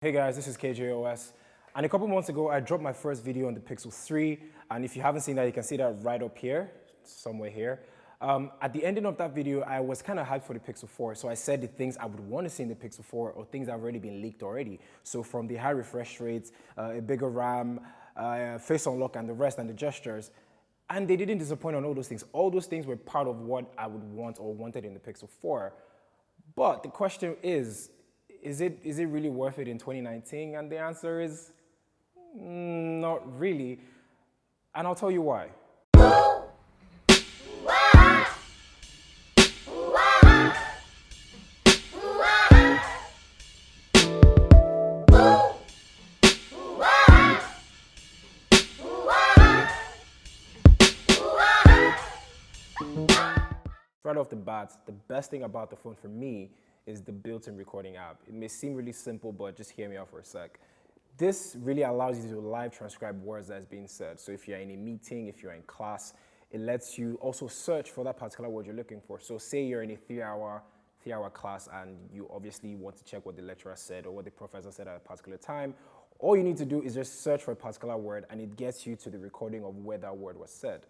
Hey guys, this is KJOS. And a couple months ago, I dropped my first video on the Pixel 3. And if you haven't seen that, you can see that right up here, somewhere here. At the ending of that video, I was kind of hyped for the Pixel 4. So I said the things I would want to see in the Pixel 4 or things that have already been leaked already. So from the high refresh rates, a bigger RAM, face unlock and the rest and the gestures. And they didn't disappoint on all those things. All those things were part of what I would want or wanted in the Pixel 4. But the question is it really worth it in 2019? And the answer is not really. And I'll tell you why. Right off the bat, the best thing about the phone for me is the built-in recording app. It may seem really simple, but just hear me out for a sec. This really allows you to live transcribe words that's being said. So if you're in a meeting, if you're in class, it lets you also search for that particular word you're looking for. So say you're in a three-hour class and you obviously want to check what the lecturer said or what the professor said at a particular time. All you need to do is just search for a particular word and it gets you to the recording of where that word was said.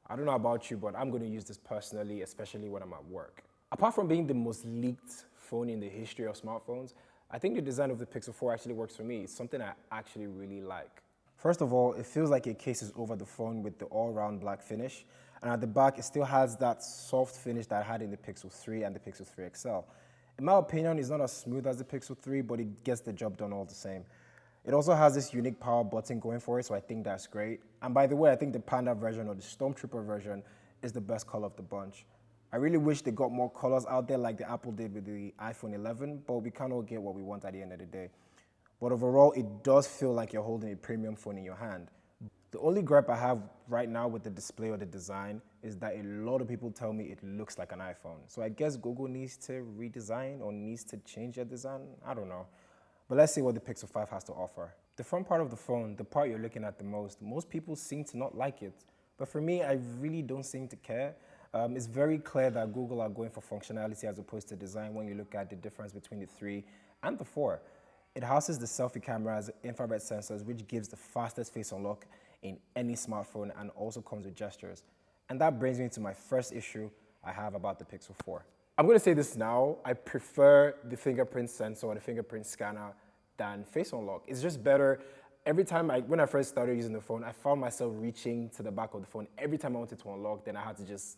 I don't know about you, but I'm going to use this personally, especially when I'm at work. Apart from being the most leaked phone in the history of smartphones, I think the design of the Pixel 4 actually works for me. It's something I actually really like. First of all, it feels like a case is over the phone with the all-round black finish. And at the back, it still has that soft finish that I had in the Pixel 3 and the Pixel 3 XL. In my opinion, it's not as smooth as the Pixel 3, but it gets the job done all the same. It also has this unique power button going for it, so I think that's great. And by the way, I think the Panda version or the Stormtrooper version is the best color of the bunch. I really wish they got more colors out there like the Apple did with the iPhone 11, but we can't all get what we want at the end of the day. But overall, it does feel like you're holding a premium phone in your hand. The only gripe I have right now with the display or the design is that a lot of people tell me it looks like an iPhone. So I guess Google needs to redesign or needs to change their design. I don't know. But let's see what the Pixel 5 has to offer. The front part of the phone, the part you're looking at the most people seem to not like it. But for me, I really don't seem to care. It's very clear that Google are going for functionality as opposed to design when you look at the difference between the 3 and the 4. It houses the selfie cameras, infrared sensors, which gives the fastest face unlock in any smartphone and also comes with gestures. And that brings me to my first issue I have about the Pixel 4. I'm going to say this now, I prefer the fingerprint sensor or the fingerprint scanner than face unlock. It's just better. Every time when I first started using the phone, I found myself reaching to the back of the phone. Every time I wanted to unlock, then I had to just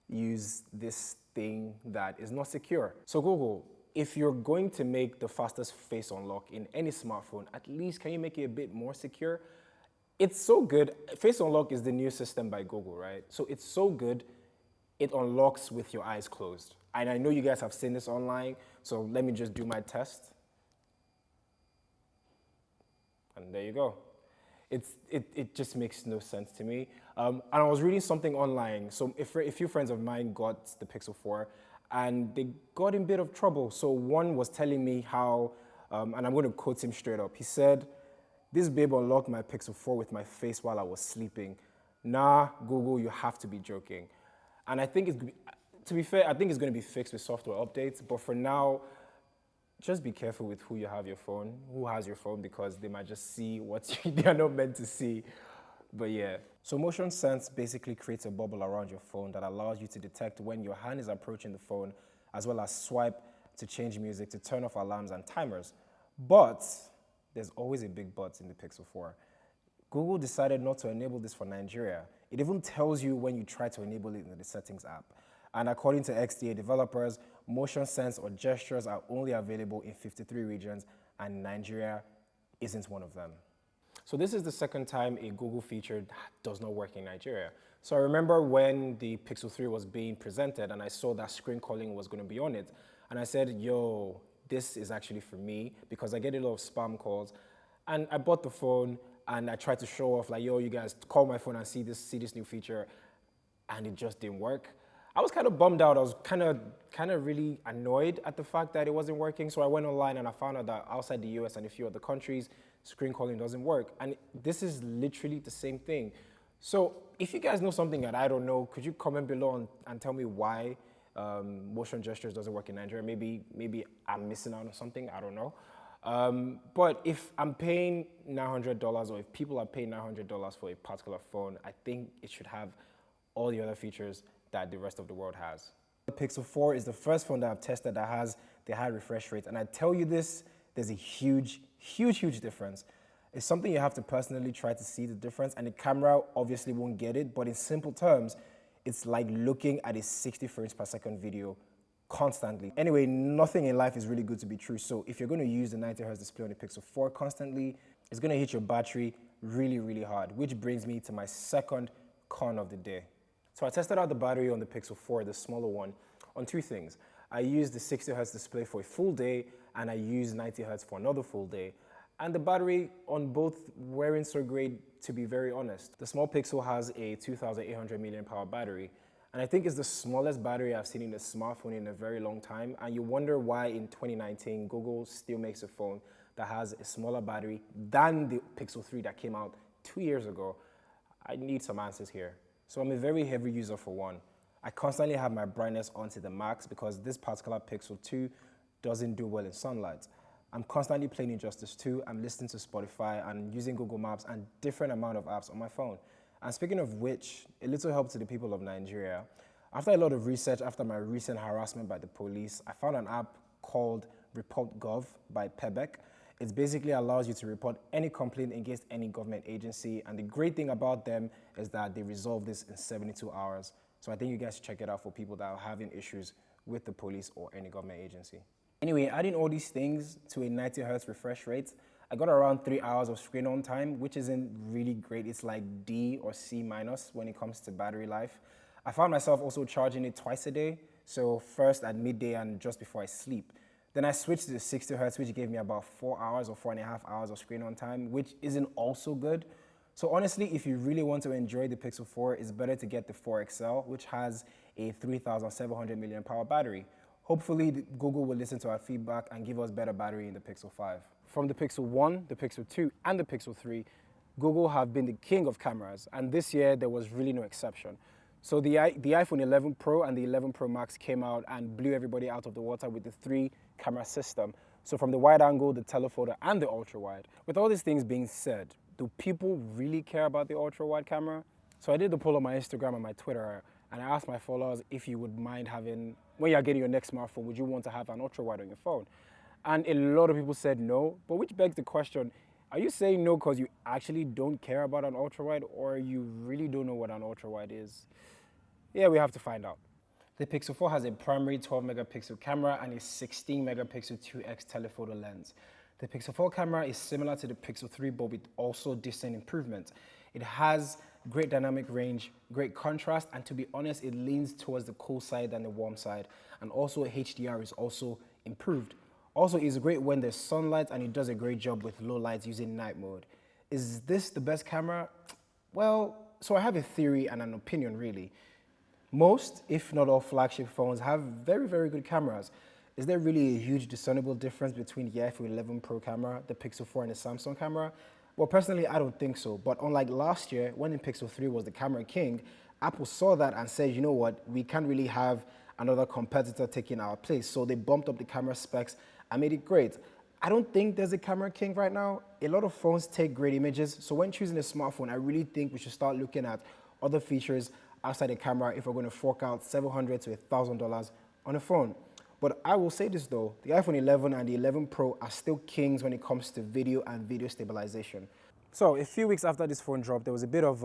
use this thing that is not secure. So Google, if you're going to make the fastest face unlock in any smartphone, at least can you make it a bit more secure? It's so good. Face unlock is the new system by Google, right? So it's so good. It unlocks with your eyes closed. And I know you guys have seen this online, so let me just do my test. And there you go. It just makes no sense to me. And I was reading something online. So a few friends of mine got the Pixel 4, and they got in a bit of trouble. So one was telling me how, and I'm going to quote him straight up. He said, "This babe unlocked my Pixel 4 with my face while I was sleeping. Nah, Google, you have to be joking." And I think to be fair, I think it's going to be fixed with software updates. But for now, just be careful with who has your phone, because they might just see what they are not meant to see. But yeah. So Motion Sense basically creates a bubble around your phone that allows you to detect when your hand is approaching the phone, as well as swipe to change music, to turn off alarms and timers. But there's always a big but in the Pixel 4. Google decided not to enable this for Nigeria. It even tells you when you try to enable it in the settings app. And according to XDA developers, motion sense or gestures are only available in 53 regions, and Nigeria isn't one of them. So this is the second time a Google feature does not work in Nigeria. So I remember when the Pixel 3 was being presented and I saw that screen calling was going to be on it. And I said, yo, this is actually for me, because I get a lot of spam calls. And I bought the phone and I tried to show off like, yo, you guys call my phone and see this new feature, and it just didn't work. I was kind of bummed out. I was kind of really annoyed at the fact that it wasn't working. So I went online and I found out that outside the US and a few other countries, screen calling doesn't work. And this is literally the same thing. So if you guys know something that I don't know, could you comment below and tell me why motion gestures doesn't work in Nigeria? Maybe I'm missing out on something, I don't know. But if I'm paying $900 or if people are paying $900 for a particular phone, I think it should have all the other features that the rest of the world has. The Pixel 4 is the first phone that I've tested that has the high refresh rate. And I tell you this, there's a huge difference. It's something you have to personally try to see the difference, and the camera obviously won't get it, but in simple terms, it's like looking at a 60 frames per second video constantly. Anyway, nothing in life is really good to be true, so if you're going to use the 90Hz display on the Pixel 4 constantly, it's going to hit your battery really hard, which brings me to my second con of the day. So I tested out the battery on the Pixel 4, the smaller one, on two things. I used the 60Hz display for a full day, and I used 90Hz for another full day. And the battery on both weren't so great, to be very honest. The small Pixel has a 2,800 mAh battery, and I think it's the smallest battery I've seen in a smartphone in a very long time. And you wonder why in 2019, Google still makes a phone that has a smaller battery than the Pixel 3 that came out 2 years ago. I need some answers here. So I'm a very heavy user for one. I constantly have my brightness on to the max because this particular Pixel 2 doesn't do well in sunlight. I'm constantly playing Injustice 2, I'm listening to Spotify and using Google Maps and different amount of apps on my phone. And speaking of which, a little help to the people of Nigeria. After a lot of research, after my recent harassment by the police, I found an app called Report Gov by Pebec. It basically allows you to report any complaint against any government agency, and the great thing about them is that they resolve this in 72 hours. So I think you guys should check it out for people that are having issues with the police or any government agency. Anyway, adding all these things to a 90Hz refresh rate, I got around 3 hours of screen on time, which isn't really great. It's like D or C minus when it comes to battery life. I found myself also charging it twice a day. So first at midday and just before I sleep. Then I switched to the 60Hz, which gave me about 4 hours or 4.5 hours of screen on time, which isn't also good. So honestly, if you really want to enjoy the Pixel 4, it's better to get the 4 XL, which has a 3,700 mAh battery. Hopefully, Google will listen to our feedback and give us better battery in the Pixel 5. From the Pixel 1, the Pixel 2, and the Pixel 3, Google have been the king of cameras, and this year there was really no exception. So the iPhone 11 Pro and the 11 Pro Max came out and blew everybody out of the water with the 3-camera system. So from the wide angle, the telephoto, and the ultra-wide. With all these things being said, do people really care about the ultra-wide camera? So I did the poll on my Instagram and my Twitter, and I asked my followers if you would mind having, when you're getting your next smartphone, would you want to have an ultra-wide on your phone? And a lot of people said no, but which begs the question, are you saying no because you actually don't care about an ultra-wide, or you really don't know what an ultra-wide is? Yeah, we have to find out. The Pixel 4 has a primary 12-megapixel camera and a 16-megapixel 2x telephoto lens. The Pixel 4 camera is similar to the Pixel 3, but with also decent improvements. It has great dynamic range, great contrast, and to be honest, it leans towards the cool side than the warm side. And also HDR is also improved. Also, it's great when there's sunlight, and it does a great job with low lights using night mode. Is this the best camera? Well, so I have a theory and an opinion really. Most, if not all, flagship phones have very, very good cameras. Is there really a huge discernible difference between the iPhone 11 Pro camera, the Pixel 4, and the Samsung camera? Well, personally, I don't think so. But unlike last year, when the Pixel 3 was the camera king, Apple saw that and said, you know what, we can't really have another competitor taking our place. So they bumped up the camera specs and made it great. I don't think there's a camera king right now. A lot of phones take great images. So when choosing a smartphone, I really think we should start looking at other features outside the camera if we're going to fork out $700 to $1,000 on a phone. But I will say this though, the iPhone 11 and the 11 Pro are still kings when it comes to video and video stabilization. So a few weeks after this phone dropped, there was a bit of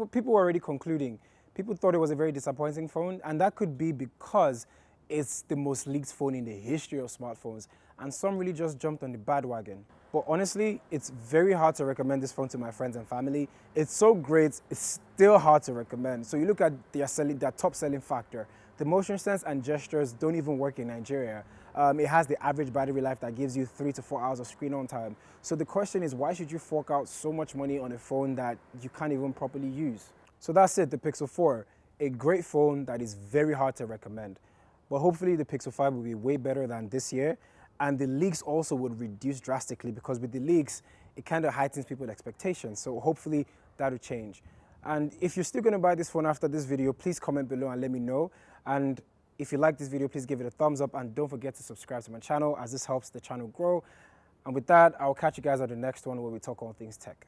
people were already concluding. People thought it was a very disappointing phone, and that could be because it's the most leaked phone in the history of smartphones, and some really just jumped on the bandwagon. But honestly, it's very hard to recommend this phone to my friends and family. It's so great, it's still hard to recommend. So you look at their top selling factor. The motion sense and gestures don't even work in Nigeria. It has the average battery life that gives you 3 to 4 hours of screen on time. So the question is, why should you fork out so much money on a phone that you can't even properly use? So that's it, the Pixel 4, a great phone that is very hard to recommend. But hopefully the Pixel 5 will be way better than this year. And the leaks also would reduce drastically, because with the leaks, it kind of heightens people's expectations. So hopefully that'll change. And if you're still going to buy this phone after this video, please comment below and let me know. And If you like this video, please give it a thumbs up and don't forget to subscribe to my channel as this helps the channel grow. And with that, I'll catch you guys on the next one where we talk all things tech.